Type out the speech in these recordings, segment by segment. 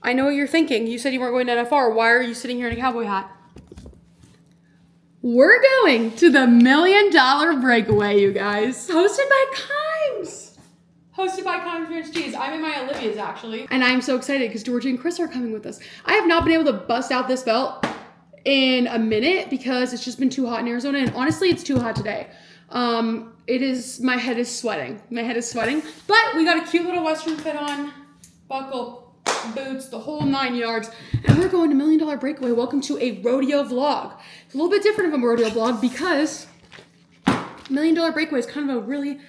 I know what you're thinking. You said you weren't going to NFR. Why are you sitting here in a cowboy hat? We're going to the $1 Million Breakaway, you guys. Hosted by Kimes. Hosted by Kimes Ranch Cheese. I'm in my Olivia's, actually. And I'm so excited because Georgie and Chris are coming with us. I have not been able to bust out this belt in a minute because it's just been too hot in Arizona. And honestly, it's too hot today. My head is sweating. But we got a cute little Western fit on. Buckle. Boots, the whole 9 yards, and we're going to $1 Million Breakaway. Welcome to a rodeo vlog. It's a little bit different of a rodeo vlog because $1 Million Breakaway is kind of a really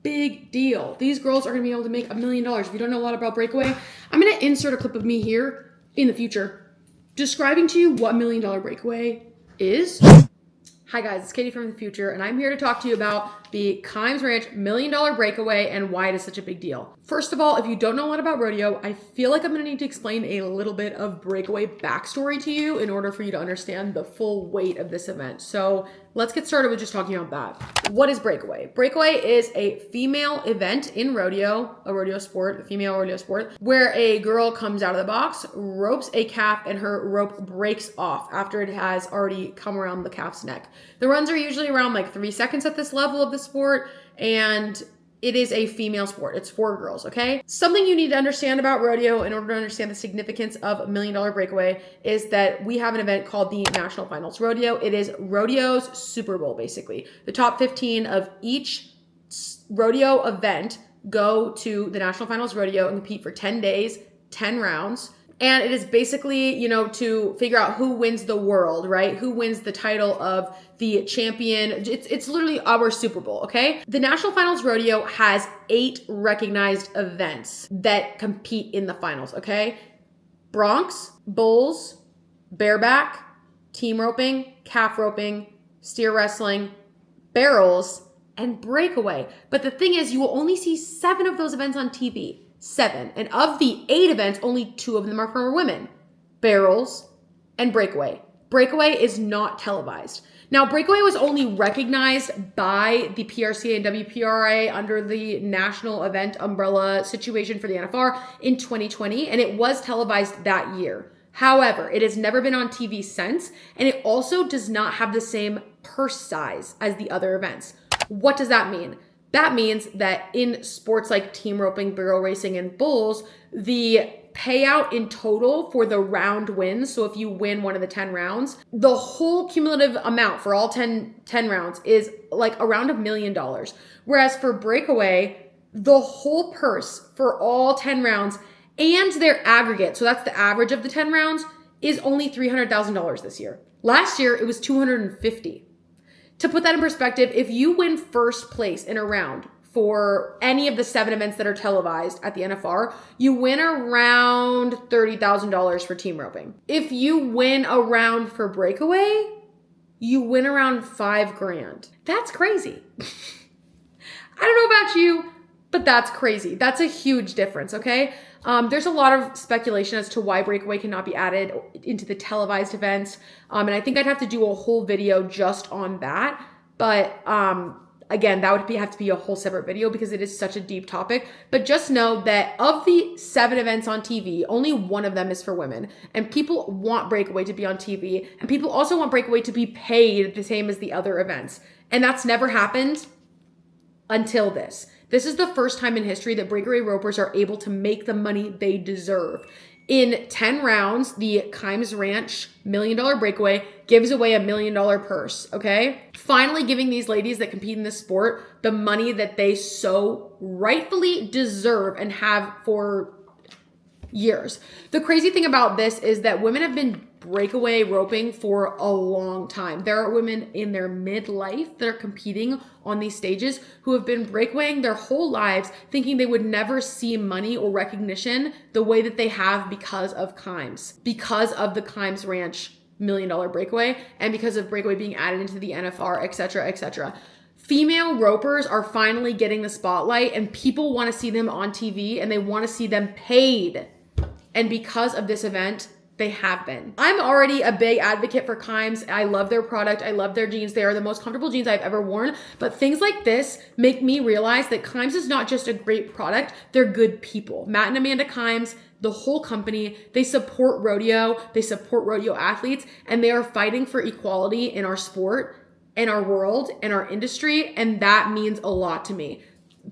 big deal. These girls are going to be able to make $1 million. If you don't know a lot about Breakaway, I'm going to insert a clip of me here in the future describing to you what $1 Million Breakaway is. Hi guys, it's Katie from the future, and I'm here to talk to you about the Kimes Ranch $1 Million Breakaway and why it is such a big deal. First of all, if you don't know a lot about rodeo, I feel like I'm gonna need to explain a little bit of Breakaway backstory to you in order for you to understand the full weight of this event. So let's get started with just talking about that. What is Breakaway? Breakaway is a female event in rodeo, a female rodeo sport, where a girl comes out of the box, ropes a calf, and her rope breaks off after it has already come around the calf's neck. The runs are usually around like 3 seconds at this level of the sport, and it is a female sport. It's for girls, okay? Something you need to understand about rodeo in order to understand the significance of $1 Million Breakaway is that we have an event called the National Finals Rodeo. It is rodeo's Super Bowl, basically. The top 15 of each rodeo event go to the National Finals Rodeo and compete for 10 days, 10 rounds. And it is basically, to figure out who wins the world, right? Who wins the title of the champion. It's literally our Super Bowl, okay? The National Finals Rodeo has 8 recognized events that compete in the finals, okay? Broncs, bulls, bareback, team roping, calf roping, steer wrestling, barrels, and breakaway. But the thing is, you will only see 7 of those events on TV. 7. And of the 8 events, only 2 of them are for women. Barrels and breakaway. Breakaway is not televised. Now, breakaway was only recognized by the PRCA and WPRA under the national event umbrella situation for the NFR in 2020, and it was televised that year. However, it has never been on TV since, and it also does not have the same purse size as the other events. What does that mean? That means that in sports like team roping, barrel racing, and bulls, the payout in total for the round wins, so if you win one of the 10 rounds, the whole cumulative amount for all 10 rounds is like around $1 million. Whereas for breakaway, the whole purse for all 10 rounds and their aggregate, so that's the average of the 10 rounds, is only $300,000 this year. Last year, it was $250,000. To put that in perspective, if you win first place in a round for any of the 7 events that are televised at the NFR, you win around $30,000 for team roping. If you win a round for breakaway, you win around $5,000. That's crazy. I don't know about you, but that's crazy. That's a huge difference, okay? There's a lot of speculation as to why breakaway cannot be added into the televised events. And I think I'd have to do a whole video just on that. But again, that would have to be a whole separate video because it is such a deep topic. But just know that of the 7 events on TV, only 1 of them is for women. And people want breakaway to be on TV. And people also want breakaway to be paid the same as the other events. And that's never happened until this. This is the first time in history that breakaway ropers are able to make the money they deserve. In 10 rounds, the Kimes Ranch $1 Million Breakaway gives away $1 million purse, okay? Finally giving these ladies that compete in this sport the money that they so rightfully deserve and have for years. The crazy thing about this is that women have been breakaway roping for a long time. There are women in their midlife that are competing on these stages who have been breakawaying their whole lives thinking they would never see money or recognition the way that they have because of Kimes, because of the Kimes Ranch $1 Million Breakaway, and because of breakaway being added into the NFR, etc., etc. Female ropers are finally getting the spotlight and people want to see them on TV and they want to see them paid. And because of this event, they have been. I'm already a big advocate for Kimes. I love their product. I love their jeans. They are the most comfortable jeans I've ever worn. But things like this make me realize that Kimes is not just a great product. They're good people. Matt and Amanda Kimes, the whole company. They support rodeo. They support rodeo athletes, and they are fighting for equality in our sport, in our world, in our industry, and that means a lot to me.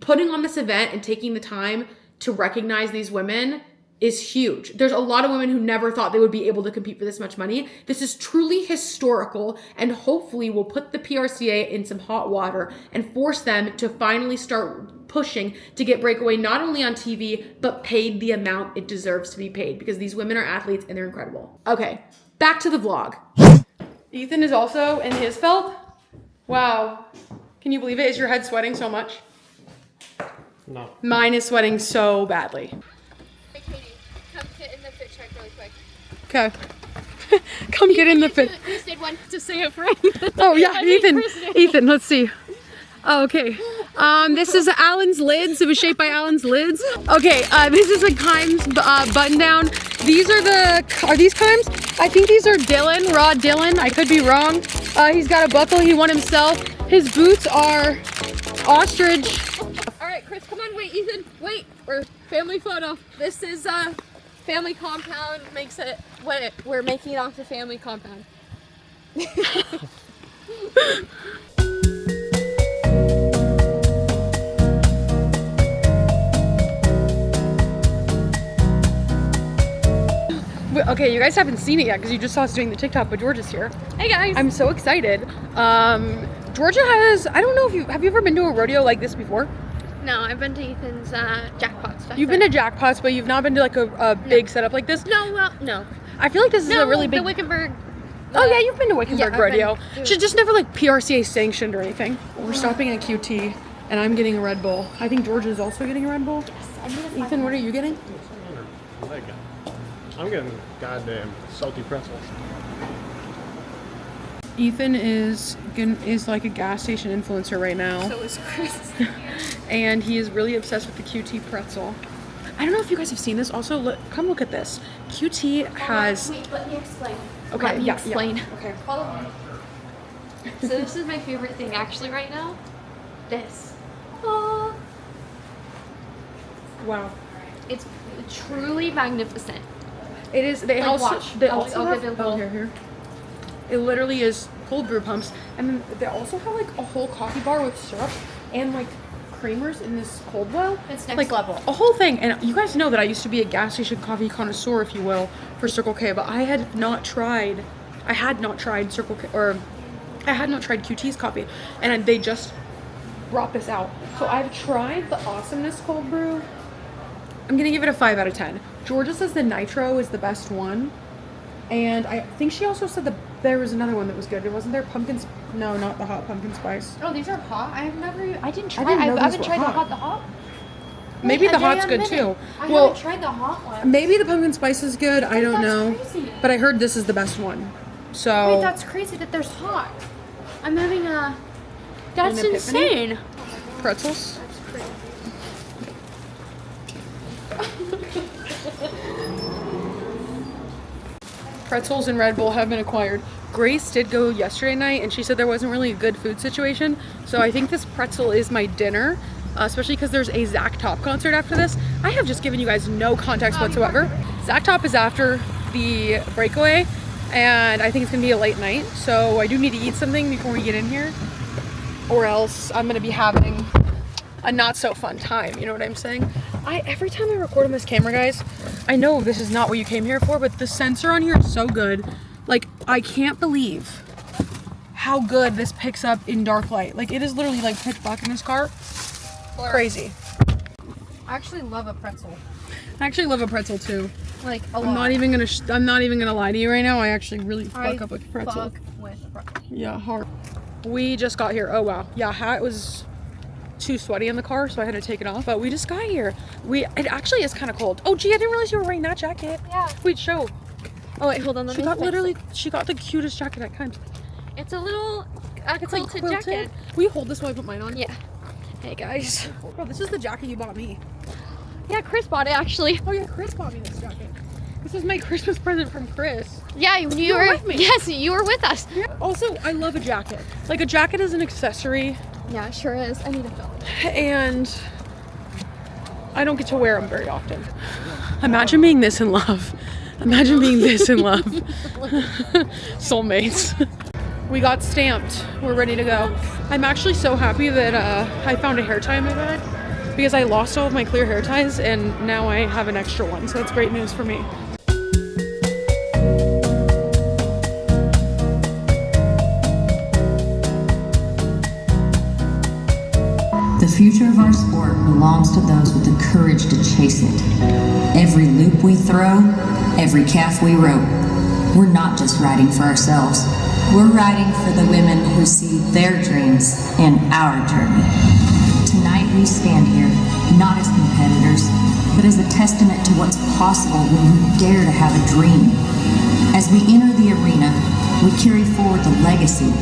Putting on this event and taking the time to recognize these women is huge. There's a lot of women who never thought they would be able to compete for this much money. This is truly historical, and hopefully will put the PRCA in some hot water and force them to finally start pushing to get Breakaway not only on TV, but paid the amount it deserves to be paid, because these women are athletes and they're incredible. Okay, back to the vlog. Ethan is also in his felt. Wow. Can you believe it? Is your head sweating so much? No. Mine is sweating so badly. Hey Katie, come get in the fit check really quick. Okay. Come get in the fit. Chris did one to say it for Ethan. Oh yeah, Ethan, let's see. Oh, okay. This is Alan's lids. It was shaped by Alan's lids. Okay, this is a Kimes button down. These are these Kimes? I think these are Dylan, Rod Dylan. I could be wrong. He's got a buckle he won himself. His boots are ostrich. All right, Chris, come on, wait, Ethan, wait. We're family photo. This is family compound. Makes it what we're making it off the family compound. Okay, you guys haven't seen it yet because you just saw us doing the TikTok, but Georgia's here. Hey guys. I'm so excited. Georgia has, I don't know if have you ever been to a rodeo like this before? No, I've been to Ethan's jackpots. You've been to jackpots, but you've not been to like a big setup like this? No, well, no. I feel like this is a really big... the Wickenburg. Oh yeah, you've been to Wickenburg Yeah, Rodeo. been. Should just never like PRCA sanctioned or anything. We're stopping at QT, and I'm getting a Red Bull. I think Georgia's also getting a Red Bull. Yes, Ethan, what are you getting? I'm getting goddamn salty pretzels. Ethan is like a gas station influencer right now. So is Chris. And he is really obsessed with the QT pretzel. I don't know if you guys have seen this. Also, come look at this. QT has... Wait, let me explain. Okay, Let me yeah, explain. yeah. Okay. Follow me. So this is my favorite thing actually right now. This. Oh. Wow. It's truly magnificent. It is. They Like, also. watch. They I'll also give have. you a Oh, little- here. It literally is cold brew pumps, and then they also have like a whole coffee bar with syrup and like creamers in this cold well. It's next like level. A whole thing. And you guys know that I used to be a gas station coffee connoisseur, if you will, for Circle K, but I had not tried Circle K, or I had not tried QT's coffee, and they just brought this out. So I've tried the Awesomeness cold brew. I'm gonna give it a 5 out of 10. Georgia says the Nitro is the best one, and I think she also said there was another one that was good. Wasn't there no, not the hot pumpkin spice. Oh, these are hot. I didn't try. didn't know I these haven't were tried hot. the hot. Maybe Wait, the a hot's damn good minute. too. I Well, haven't tried the hot one. maybe the pumpkin spice is good. I don't That's know, crazy. but I heard this is the best one. So Wait, that's crazy that there's hot. I'm having a. That's An epiphany? insane. pretzels. That's crazy. Pretzels and Red Bull have been acquired. Grace did go yesterday night, and she said there wasn't really a good food situation. So I think this pretzel is my dinner, especially because there's a Zach Top concert after this. I have just given you guys no context whatsoever. Zach Top is after the Breakaway, and I think it's gonna be a late night. So I do need to eat something before we get in here, or else I'm gonna be having a not so fun time. You know what I'm saying? Every time I record on this camera, guys, I know this is not what you came here for, but the sensor on here is so good. Like, I can't believe how good this picks up in dark light. Like, it is literally like pitch black in this car. Crazy. I actually love a pretzel. I actually love a pretzel too. Like a lot. I'm not even gonna lie to you right now. I actually really fuck up with pretzel. Fuck with a pretzel. Yeah, hard. We just got here. Oh wow. Yeah, hat was too sweaty in the car, so I had to take it off. But we just got here. It actually is kind of cold. Oh gee, I didn't realize you were wearing that jacket. Yeah. Wait, show. Oh wait, hold on. She got the cutest jacket at Kimes. It's a little It's like quilted quilted. jacket. Will you hold this while I put mine on? Yeah. Hey guys. Bro, this is the jacket you bought me. Yeah, Chris bought it actually. Oh yeah, Chris bought me this jacket. This was my Christmas present from Chris. Yeah, you were with me. Yes, you were with us. Also, I love a jacket. Like, a jacket is an accessory, Yeah, it sure is. I need a film. and I don't get to wear them very often. Imagine being this in love. Imagine being this in love. Soulmates. We got stamped. We're ready to go. I'm actually so happy that I found a hair tie in my bag because I lost all of my clear hair ties and now I have an extra one. So that's great news for me. The future of our sport belongs to those with the courage to chase it. Every loop we throw, every calf we rope, we're not just riding for ourselves. We're riding for the women who see their dreams in our journey. Tonight we stand here, not as competitors, but as a testament to what's possible when you dare to have a dream. As we enter the arena, we carry forward the legacy,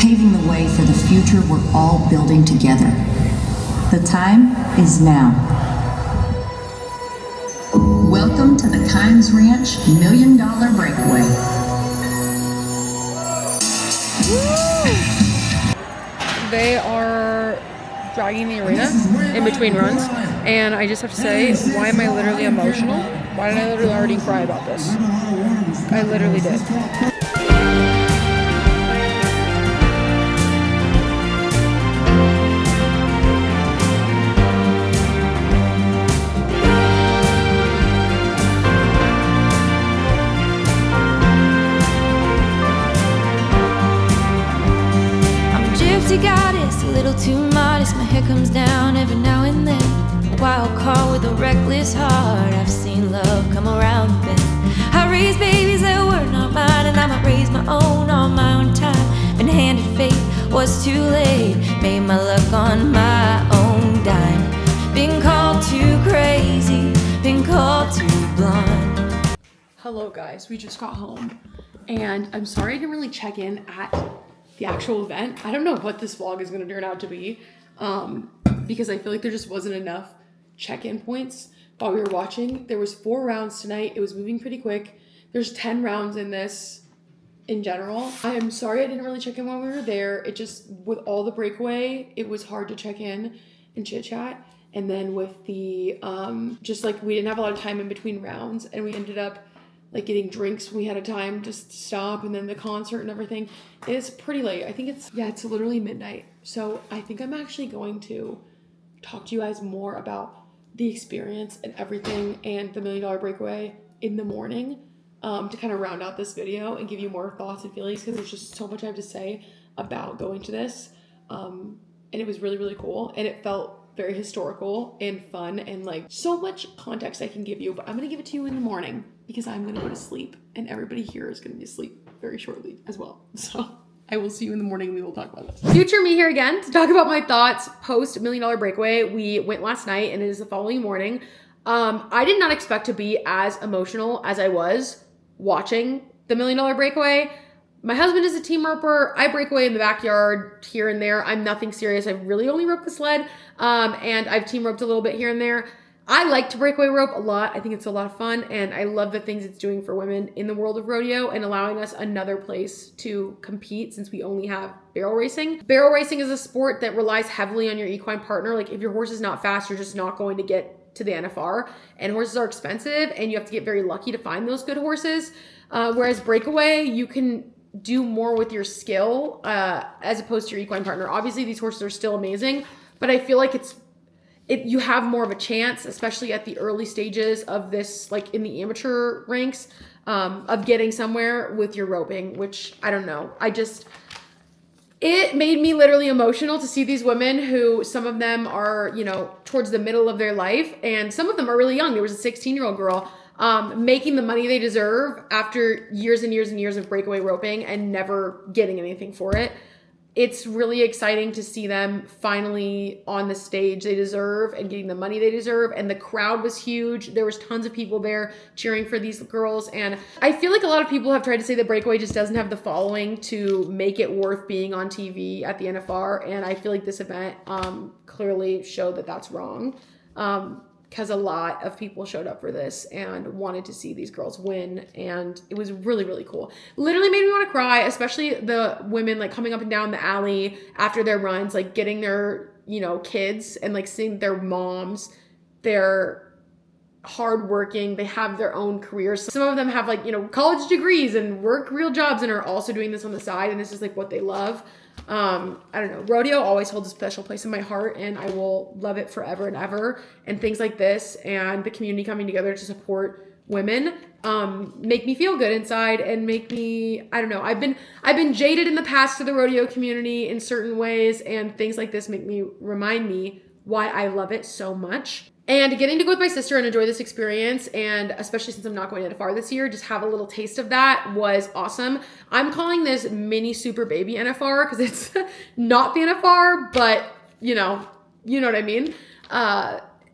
paving the way for the future we're all building together. The time is now. Welcome to the Kimes Ranch $1 Million Breakaway. They are dragging the arena in between runs, and I just have to say, why am I literally emotional? Why did I literally already cry about this? I literally did. Goddess, a little too modest. My hair comes down every now and then. A wild card with a reckless heart. I've seen love come around the bend. I raised babies that were not mine, and I might raise my own on my own time. Been handed fate, was too late. Made my luck on my own dime. Been called too crazy, been called too blind. Hello guys, we just got home, and I'm sorry I didn't really check in at the actual event. I don't know what this vlog is going to turn out to be because I feel like there just wasn't enough check-in points while we were watching. There was 4 rounds tonight. It was moving pretty quick. There's 10 rounds in this in general. I am sorry I didn't really check in while we were there. It just, with all the breakaway, it was hard to check in and chit chat. And then with the, just like we didn't have a lot of time in between rounds, and we ended up like getting drinks when we had a time just to stop, and then the concert and everything. It's pretty late. I think it's literally midnight. So I think I'm actually going to talk to you guys more about the experience and everything and the $1 Million Breakaway in the morning to kind of round out this video and give you more thoughts and feelings, because there's just so much I have to say about going to this. And it was really, really cool. And it felt very historical and fun, and like so much context I can give you, but I'm going to give it to you in the morning because I'm going to go to sleep, and everybody here is going to be asleep very shortly as well. So I will see you in the morning and we will talk about this. Future me here again to talk about my thoughts post $1 Million Breakaway. We went last night and it is the following morning. I did not expect to be as emotional as I was watching the $1 Million Breakaway. My husband is a team roper. I break away in the backyard here and there. I'm nothing serious. I've really only roped the sled, and I've team roped a little bit here and there. I like to breakaway rope a lot. I think it's a lot of fun, and I love the things it's doing for women in the world of rodeo and allowing us another place to compete since we only have barrel racing. Barrel racing is a sport that relies heavily on your equine partner. Like if your horse is not fast, you're just not going to get to the NFR, and horses are expensive, and you have to get very lucky to find those good horses. Whereas breakaway, you can do more with your skill as opposed to your equine partner. Obviously, these horses are still amazing, but I feel like you have more of a chance, especially at the early stages of this, like in the amateur ranks, of getting somewhere with your roping, which I don't know. It made me literally emotional to see these women who, some of them are, towards the middle of their life, and some of them are really young. There was a 16-year-old girl making the money they deserve after years and years and years of breakaway roping and never getting anything for it. It's really exciting to see them finally on the stage they deserve and getting the money they deserve. And the crowd was huge. There was tons of people there cheering for these girls. And I feel like a lot of people have tried to say that breakaway just doesn't have the following to make it worth being on TV at the NFR. And I feel like this event clearly showed that that's wrong. Because a lot of people showed up for this and wanted to see these girls win, and it was really, really cool. Literally made me want to cry, especially the women like coming up and down the alley after their runs, like getting their, kids and like seeing their moms, their hardworking. They have their own careers. Some of them have like, you know, college degrees and work real jobs and are also doing this on the side. And this is like what they love. I don't know. Rodeo always holds a special place in my heart, and I will love it forever and ever. And things like this and the community coming together to support women make me feel good inside and make me, I don't know, I've been jaded in the past to the rodeo community in certain ways, and things like this remind me why I love it so much. And getting to go with my sister and enjoy this experience, and especially since I'm not going to NFR this year, just have a little taste of that was awesome. I'm calling this mini super baby NFR because it's not the NFR, but you know what I mean.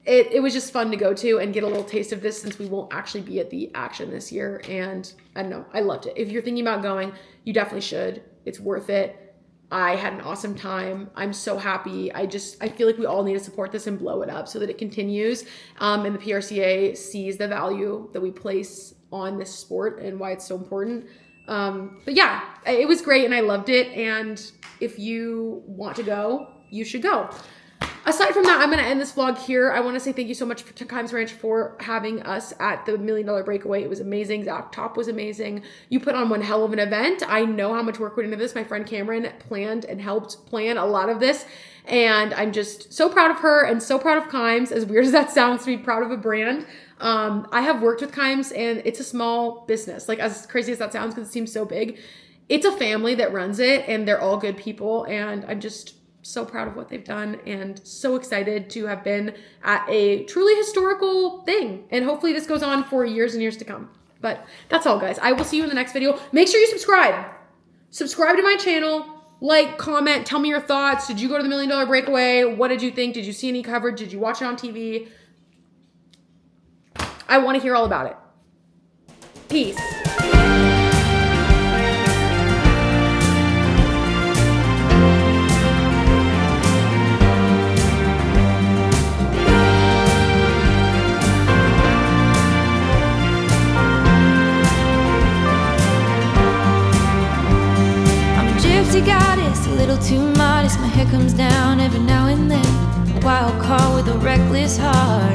It was just fun to go to and get a little taste of this since we won't actually be at the action this year. And I don't know, I loved it. If you're thinking about going, you definitely should. It's worth it. I had an awesome time. I'm so happy. I feel like we all need to support this and blow it up so that it continues. And the PRCA sees the value that we place on this sport and why it's so important. But yeah, it was great and I loved it. And if you want to go, you should go. Aside from that, I'm going to end this vlog here. I want to say thank you so much to Kimes Ranch for having us at the $1 Million Breakaway. It was amazing. Zach Top was amazing. You put on one hell of an event. I know how much work went into this. My friend Cameron planned and helped plan a lot of this. And I'm just so proud of her and so proud of Kimes. As weird as that sounds to be proud of a brand. I have worked with Kimes and it's a small business. Like as crazy as that sounds because it seems so big. It's a family that runs it and they're all good people. And I'm just so proud of what they've done and so excited to have been at a truly historical thing. And hopefully this goes on for years and years to come. But that's all, guys. I will see you in the next video. Make sure you subscribe. Subscribe to my channel. Like, comment, tell me your thoughts. Did you go to the $1 Million Breakaway? What did you think? Did you see any coverage? Did you watch it on TV? I want to hear all about it. Peace. Goddess, a little too modest. My hair comes down every now and then. A wild card with a reckless heart.